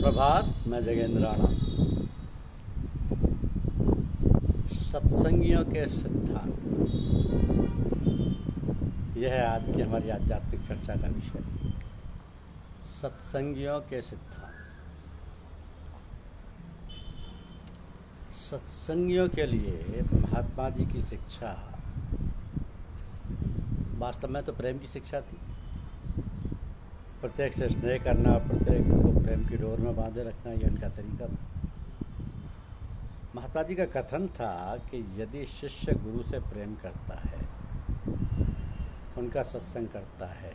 सुप्रभात। मैं जगेंद्र राणा। सत्संगियों के सिद्धांत, यह है आज की हमारी आध्यात्मिक चर्चा का विषय। सत्संगियों के सिद्धांत। सत्संगियों के लिए महात्मा जी की शिक्षा वास्तव में तो प्रेम की शिक्षा थी। प्रत्येक से स्नेह करना, प्रत्येक को प्रेम की डोर में बांधे रखना, यह उनका तरीका था। महात्मा जी का कथन था कि यदि शिष्य गुरु से प्रेम करता है, उनका सत्संग करता है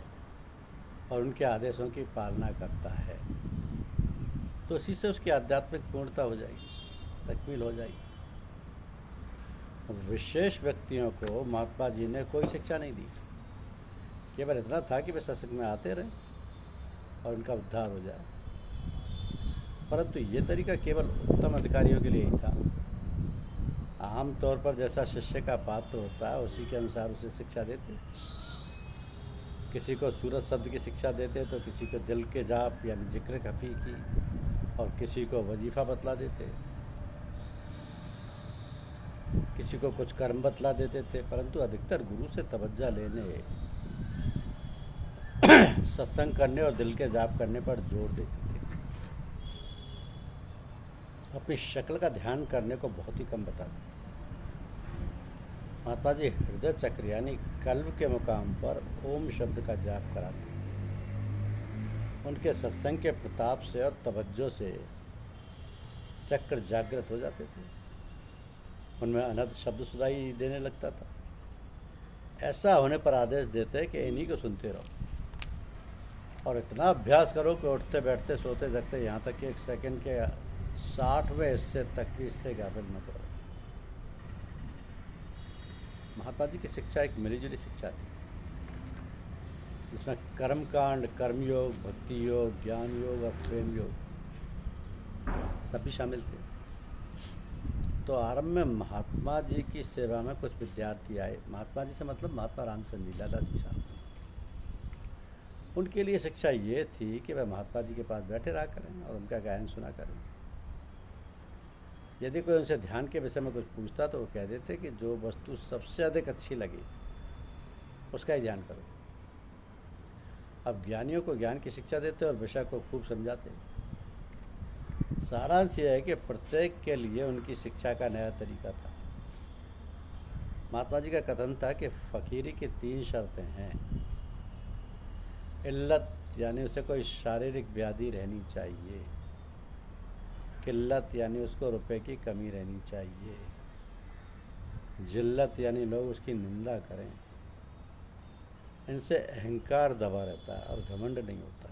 और उनके आदेशों की पालना करता है, तो इसी से उसकी आध्यात्मिक पूर्णता हो जाएगी, तकमील हो जाएगी। विशेष व्यक्तियों को महात्मा जी ने कोई शिक्षा नहीं दी, केवल इतना था कि वे सत्संग में आते रहें और उनका उद्धार हो जाए। परंतु ये तरीका केवल उत्तम अधिकारियों के लिए ही था। आम तौर पर जैसा शिष्य का पात्र होता है उसी के अनुसार उसे शिक्षा देते। किसी को सूरत शब्द की शिक्षा देते तो किसी को दिल के जाप यानी जिक्र खफी की, और किसी को वजीफा बतला देते, किसी को कुछ कर्म बतला देते थे। परंतु अधिकतर गुरु से तवज्जो लेने, सत्संग करने और दिल के जाप करने पर जोर देते थे। अपनी शक्ल का ध्यान करने को बहुत ही कम बताते। महात्मा जी हृदय चक्र यानी कल्ब के मुकाम पर ओम शब्द का जाप कराते। उनके सत्संग के प्रताप से और तवज्जो से चक्र जागृत हो जाते थे। उनमें अनंत शब्द सुनाई देने लगता था। ऐसा होने पर आदेश देते कि इन्हीं को सुनते रहो और इतना अभ्यास करो कि उठते बैठते सोते जगते यहाँ तक कि एक सेकंड के 60वें हिस्से तक भी इससे गाफिल मत रहो। महात्मा जी की शिक्षा एक मिलीजुली शिक्षा थी, जिसमें कर्मकांड, कर्मयोग, भक्ति योग, ज्ञान योग और प्रेम योग सभी शामिल थे। तो आरंभ में महात्मा जी की सेवा में कुछ विद्यार्थी आए। महात्मा जी से मतलब महात्मा रामचंद्र जी, लाला जी साहब। उनके लिए शिक्षा ये थी कि वह महात्मा जी के पास बैठे रहा करें और उनका गायन सुना करें। यदि कोई उनसे ध्यान के विषय में कुछ पूछता तो वो कह देते कि जो वस्तु सबसे अधिक अच्छी लगी उसका ही ध्यान करो। अब ज्ञानियों को ज्ञान की शिक्षा देते और विषय को खूब समझाते। सारांश यह है कि प्रत्येक के लिए उनकी शिक्षा का नया तरीका था। महात्मा जी का कथन था कि फकीरी की 3 शर्तें हैं। इल्लत यानी उसे कोई शारीरिक व्याधि रहनी चाहिए, किल्लत यानी उसको रुपए की कमी रहनी चाहिए, जिल्लत यानी लोग उसकी निंदा करें। इनसे अहंकार दबा रहता है और घमंड नहीं होता।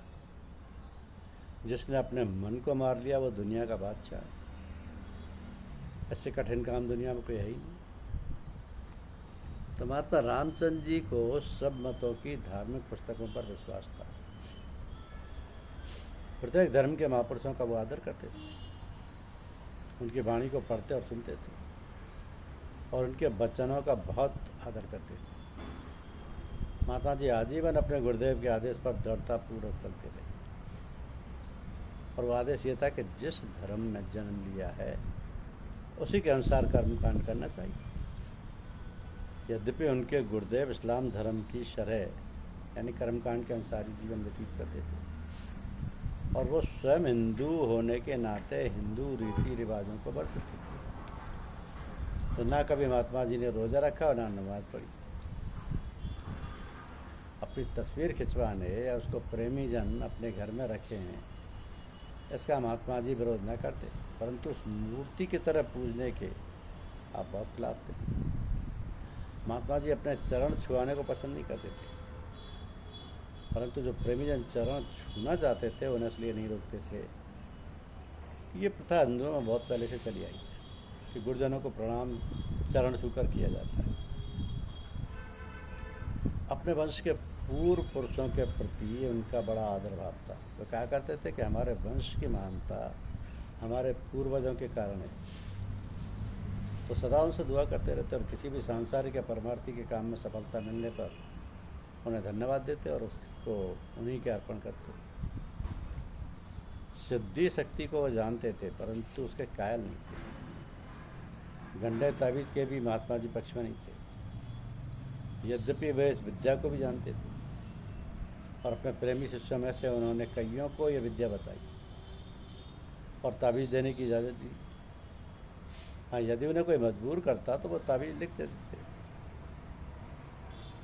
जिसने अपने मन को मार लिया वो दुनिया का बादशाह है। ऐसे कठिन काम दुनिया में कोई है ही नहीं। तो महात्मा रामचंद्र जी को सब मतों की धार्मिक पुस्तकों पर विश्वास था। प्रत्येक धर्म के महापुरुषों का वो आदर करते थे, उनकी वाणी को पढ़ते और सुनते थे और उनके वचनों का बहुत आदर करते थे। महात्मा जी आजीवन अपने गुरुदेव के आदेश पर दृढ़तापूर्वक चलते रहे और वो आदेश ये था कि जिस धर्म में जन्म लिया है उसी के अनुसार कर्मकांड करना चाहिए। यद्यपि उनके गुरुदेव इस्लाम धर्म की शरह यानी कर्मकांड के अनुसार ही जीवन व्यतीत करते थे और वो स्वयं हिंदू होने के नाते हिंदू रीति रिवाजों को बरतते थे। तो ना कभी महात्मा जी ने रोज़ा रखा और ना नमाज पढ़ी। अपनी तस्वीर खिंचवाने या उसको प्रेमी जन अपने घर में रखे हैं, इसका महात्मा जी विरोध न करते, परंतु उस मूर्ति की तरह पूजने के आप बहुत खिलाफ थे। महात्मा जी अपने चरण छुआने को पसंद नहीं करते थे, परंतु जो प्रेमी जन चरण छूना चाहते थे उन्हें इसलिए नहीं रोकते थे। ये प्रथा हिंदुओं में बहुत पहले से चली आई है कि गुरुजनों को प्रणाम चरण छूकर किया जाता है। अपने वंश के पूर्व पुरुषों के प्रति उनका बड़ा आदर भाव था। वो कहा करते थे कि हमारे वंश की महानता हमारे पूर्वजों के कारण है। तो सदा उनसे दुआ करते रहते और किसी भी सांसारिक या परमार्थी के काम में सफलता मिलने पर उन्हें धन्यवाद देते और उसको उन्हीं के अर्पण करते। सिद्धि शक्ति को वो जानते थे, परंतु उसके कायल नहीं थे। गंडे ताबीज़ के भी महात्मा जी पक्ष में नहीं थे, यद्यपि वे इस विद्या को भी जानते थे, और अपने प्रेमी शिष्यों में से उन्होंने कईयों को यह विद्या बताई और ताबीज़ देने की इजाज़त दी। हाँ, यदि उन्हें कोई मजबूर करता तो वो ताबीज़ लिख देते थे।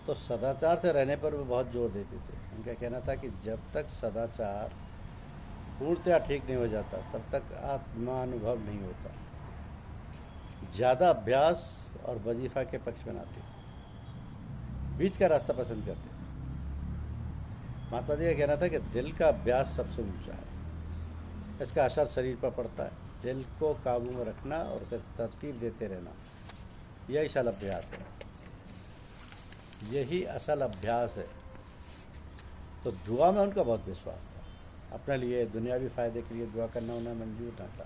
तो सदाचार से रहने पर वो बहुत जोर देते थे। उनका कहना था कि जब तक सदाचार पूर्णतया ठीक नहीं हो जाता तब तक आत्मानुभव नहीं होता। ज़्यादा अभ्यास और वजीफा के पक्ष में ना थे, बीच का रास्ता पसंद करते थे। महात्मा जी का कहना था कि दिल का अभ्यास सबसे ऊंचा है, इसका असर शरीर पर पड़ता है। दिल को काबू में रखना और उसे तरतीब देते रहना, यही असल अभ्यास है, यही असल अभ्यास है। तो दुआ में उनका बहुत विश्वास था। अपने लिए दुनियावी फ़ायदे के लिए दुआ करना उन्हें मंजूर न था,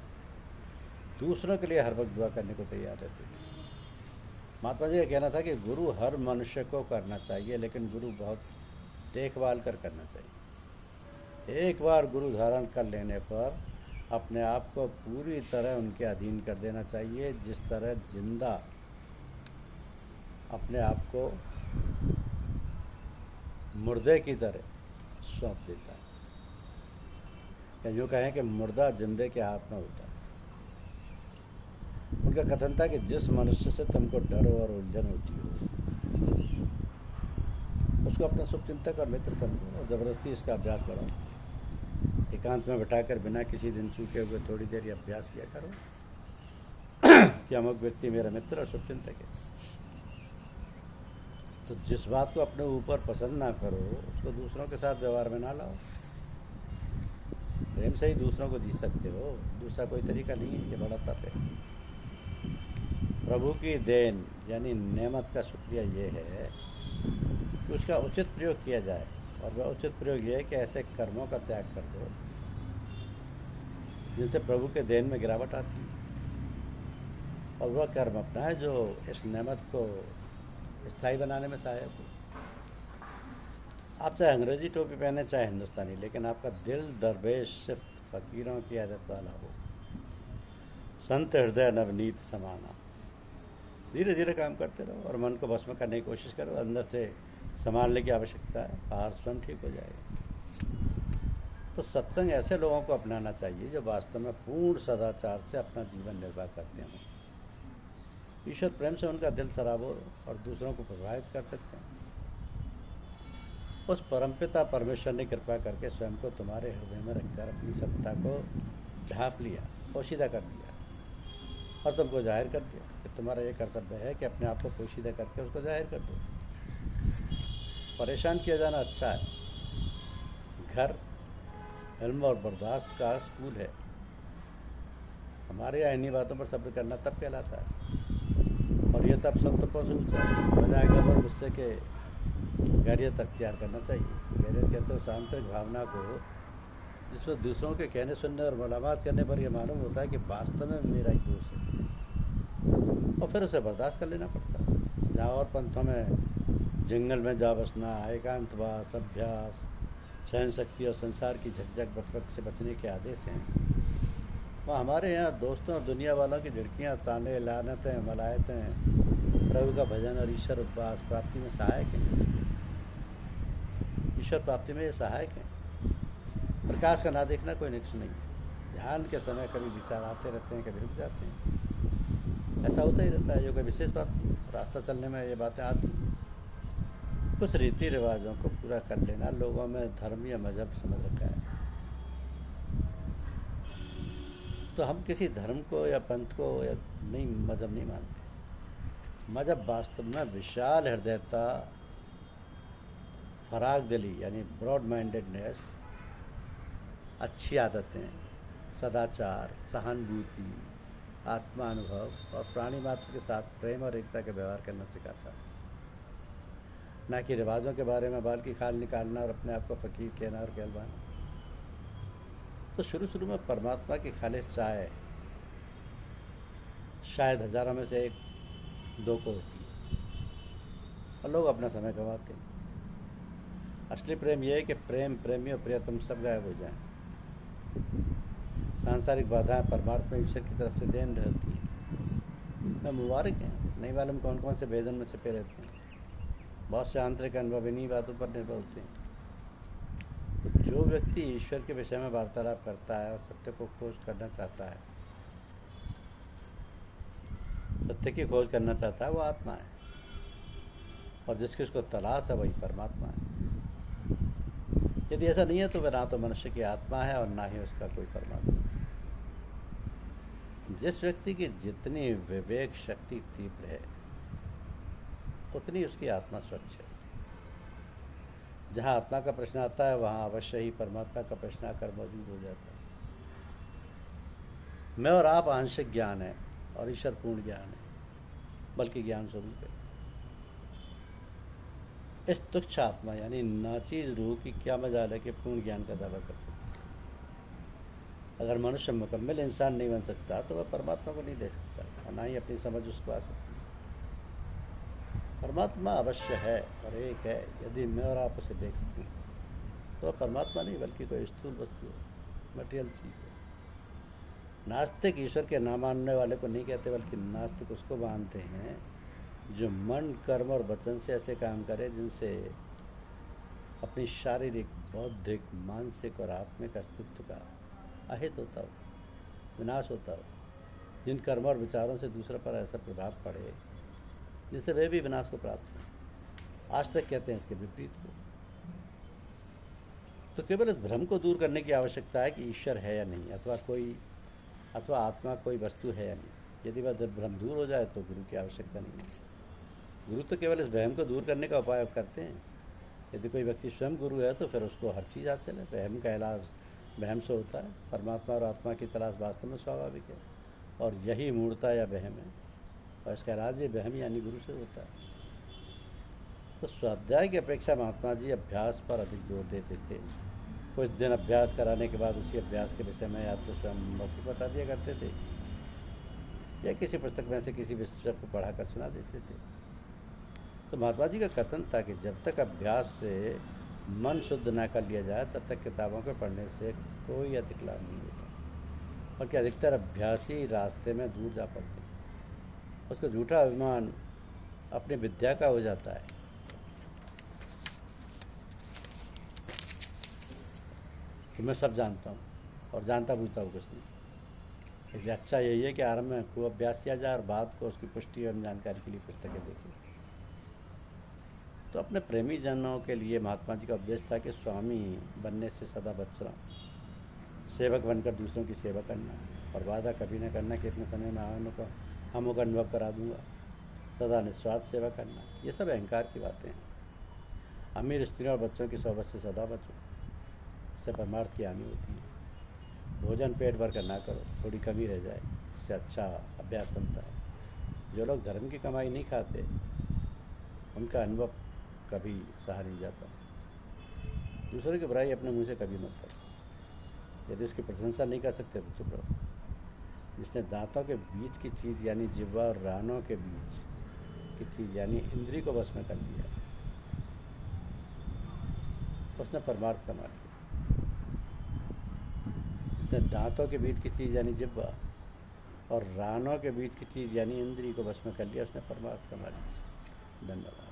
दूसरों के लिए हर वक्त दुआ करने को तैयार रहते थे। महात्मा जी का कहना था कि गुरु हर मनुष्य को करना चाहिए, लेकिन गुरु बहुत देखभाल कर करना चाहिए। एक बार गुरु धारण कर लेने पर अपने आप को पूरी तरह उनके अधीन कर देना चाहिए, जिस तरह जिंदा अपने आप को मुर्दे की तरह सौंप देता है। या यूँ कहें कि मुर्दा जिंदे के हाथ में होता है। उनका कथन था कि जिस मनुष्य से तुमको डर और उलझन होती हो उसको अपना शुभचिंतक और मित्र समझो और ज़बरदस्ती इसका अभ्यास बढ़ाओ। एकांत में बैठाकर बिना किसी दिन चूके हुए थोड़ी देर ये अभ्यास किया करो कि अमुक व्यक्ति मेरा मित्र और शुभचिंतक है। तो जिस बात को अपने ऊपर पसंद ना करो उसको दूसरों के साथ व्यवहार में ना लाओ। प्रेम से ही दूसरों को जीत सकते हो, दूसरा कोई तरीका नहीं है। ये बड़ा तप है। प्रभु की देन यानी नेमत का शुक्रिया ये है कि उसका उचित प्रयोग किया जाए, और वह उचित प्रयोग ये है कि ऐसे कर्मों का त्याग कर दो जिनसे प्रभु के देन में गिरावट आती है, और वह कर्म अपनाए जो इस नेमत को स्थायी बनाने में सहायक हो। आप चाहे अंग्रेजी टोपी पहने चाहे हिंदुस्तानी, लेकिन आपका दिल दरवेश सिर्फ फकीरों की आदत वाला हो। संत हृदय नवनीत समाना। धीरे धीरे काम करते रहो और मन को भस्म करने की कोशिश करो। अंदर से संभालने की आवश्यकता है, बाहर स्वयं ठीक हो जाएगा। तो सत्संग ऐसे लोगों को अपनाना चाहिए जो वास्तव में पूर्ण सदाचार से अपना जीवन निर्वाह करते हैं। ईश्वर प्रेम से उनका दिल सराबोर और दूसरों को प्रभावित कर सकते हैं। उस परमपिता परमेश्वर ने कृपा करके स्वयं को तुम्हारे हृदय में रखकर अपनी सत्ता को ढांप लिया, पोशीदा कर दिया और तुमको जाहिर कर दिया कि तुम्हारा ये कर्तव्य है कि अपने आप को पोशीदा करके उसको जाहिर कर दो। परेशान किया जाना अच्छा है। घर इल्म और बर्दाश्त का स्कूल है। हमारे यहाँ इन्हीं बातों पर सब्र करना तब कहलाता है, और ये तब सब तक पहुँचना चाहिए। बजाय गम और गुस्से के गैरियत अख्तियार करना चाहिए। गैरियत कहते हो आंतरिक भावना को जिसमें दूसरों के कहने सुनने और मुलाकात करने पर यह मालूम होता है कि वास्तव में मेरा ही दोष है, और फिर उसे बर्दाश्त कर लेना पड़ता है। जहाँ और पंथों में जंगल में जा बसना, एकांतवास, अभ्यास, सहन शक्ति और संसार की झकझक बकबक से बचने के आदेश हैं, वहाँ हमारे यहाँ दोस्तों और दुनिया वालों की झिड़कियाँ, ताने, लानतें, मलायतें प्रभु का भजन और ईश्वर उपवास प्राप्ति में सहायक हैं। ईश्वर प्राप्ति में ये सहायक हैं। प्रकाश का ना देखना कोई निक्ष नहीं है। ध्यान के समय कभी विचार आते रहते हैं, कभी रुक जाते हैं, ऐसा होता ही रहता है। जो कोई विशेष बात रास्ता चलने में ये बातें आती, कुछ रीति रिवाजों को पूरा कर लेना लोगों में धर्म या मजहब समझ रखा है। तो हम किसी धर्म को या पंथ को या नहीं मजहब नहीं मानते। मजहब वास्तव में विशाल हृदयता, फराग दिली यानी ब्रॉड माइंडेडनेस, अच्छी आदतें, सदाचार, सहानुभूति, आत्मानुभव और प्राणी मात्र के साथ प्रेम और एकता के व्यवहार करना सिखाता है, ना कि रिवाजों के बारे में बाल की खाल निकालना और अपने आप को फ़कीर कहना और कहलवाना। तो शुरू में परमात्मा की खालिस चाय शायद हज़ारों में से 1-2 को होती है, और लोग अपना समय गंवाते हैं। असली प्रेम यह है कि प्रेम, प्रेमी और प्रियतम सब गायब हो जाएं, सांसारिक बाधाएं परमार्थ में ईश्वर की तरफ से देन रहती है। मैं मुबारक हैं, नहीं मालूम कौन कौन से भेदन में छपे रहते हैं। बहुत से आंतरिक अनुभव इन्हीं बातों पर निर्भर होते हैं। तो जो व्यक्ति ईश्वर के विषय में वार्तालाप करता है और सत्य को खोज करना चाहता है, सत्य की खोज करना चाहता है, वो आत्मा है। और जिसकी उसको तलाश है वही परमात्मा है। यदि ऐसा नहीं है तो वह ना तो मनुष्य की आत्मा है और ना ही उसका कोई परमात्मा। जिस व्यक्ति की जितनी विवेक शक्ति तीव्र है उतनी उसकी आत्मा स्वच्छ है। जहाँ आत्मा का प्रश्न आता है वहाँ अवश्य ही परमात्मा का प्रश्न आकर मौजूद हो जाता है। मैं और आप आंशिक ज्ञान है और ईश्वर पूर्ण ज्ञान है, बल्कि ज्ञान स्वरूप है। इस तुच्छ आत्मा यानी नाचीज रूह की क्या मजाल है कि पूर्ण ज्ञान का दावा कर सकती है। अगर मनुष्य मुकम्मल इंसान नहीं बन सकता तो वह परमात्मा को नहीं दे सकता और ना ही अपनी समझ उसको आ सकती है। परमात्मा अवश्य है और एक है। यदि मैं और आप उसे देख सकते हैं तो वह परमात्मा नहीं बल्कि कोई स्थूल वस्तु है, मटेरियल चीज़ है। नास्तिक ईश्वर के ना मानने वाले को नहीं कहते, बल्कि नास्तिक उसको मानते हैं जो मन, कर्म और वचन से ऐसे काम करे जिनसे अपनी शारीरिक, बौद्धिक, मानसिक और आत्मिक अस्तित्व का अहित होता हो, विनाश होता हो। जिन कर्म और विचारों से दूसरे पर ऐसा प्रभाव पड़े जिससे वे भी विनाश को प्राप्त हो। आज तक कहते हैं इसके विपरीत को। तो केवल इस भ्रम को दूर करने की आवश्यकता है कि ईश्वर है या नहीं, अथवा आत्मा कोई वस्तु है या नहीं। यदि वह भ्रम दूर हो जाए तो गुरु की आवश्यकता नहीं है। गुरु तो केवल इस वहम को दूर करने का उपाय करते हैं। यदि कोई व्यक्ति स्वयं गुरु है तो फिर उसको हर चीज़ हासिल है। वहम का इलाज वहम से होता है। परमात्मा और आत्मा की तलाश वास्तव में स्वाभाविक है और यही मूढ़ता या वहम है, और इसका इलाज भी वहम यानी गुरु से होता है। तो स्वाध्याय की अपेक्षा महात्मा जी अभ्यास पर अधिक जोर देते थे। कुछ दिन अभ्यास कराने के बाद उसी अभ्यास के विषय में या तो स्वयं मौखिक बता दिया करते थे या किसी पुस्तक में से किसी विषय को पढ़ा कर सुना देते थे। तो महात्मा जी का कथन था कि जब तक अभ्यास से मन शुद्ध न कर लिया जाए तब तक किताबों को पढ़ने से कोई अधिक लाभ नहीं होता, बल्कि अधिकतर अभ्यासी रास्ते में दूर जा पड़ते। उसको झूठा अभिमान अपनी विद्या का हो जाता है। कि मैं सब जानता हूँ और जानता बूझता हूँ कुछ नहीं। इसलिए अच्छा यही है कि आरंभ में खूब अभ्यास किया जाए और बाद को उसकी पुष्टि एवं जानकारी के लिए पुस्तकें देखें। तो अपने प्रेमी जनों के लिए महात्मा जी का उपदेश था कि स्वामी बनने से सदा बचना, सेवक बनकर दूसरों की सेवा करना और वादा कभी न करना कि इतने समय में हम उनका अनुभव करा दूंगा, सदा निस्वार्थ सेवा करना। ये सब अहंकार की बातें हैं। अमीर स्त्रियों और बच्चों की सोबत से सदा बचो, इससे परमार्थ की हानि होती है। भोजन पेट भर कर ना करो, थोड़ी कमी रह जाए, इससे अच्छा अभ्यास बनता है। जो लोग धर्म की कमाई नहीं खाते उनका अनुभव कभी सहा नहीं जाता। दूसरों की बुराई अपने मुंह से कभी मत करो। यदि उसकी प्रशंसा नहीं कर सकते तो चुप रहो। जिसने दांतों के बीच की चीज़ यानी जिह्वा और रानों के बीच की चीज़ यानी इंद्री को बस में कर लिया, उसने परमार्थ कमा लिया। जिसने दांतों के बीच की चीज़ यानी जिह्वा और रानों के बीच की चीज़ यानी इंद्री को बस में कर लिया, उसने परमार्थ कमा लिया। धन्यवाद।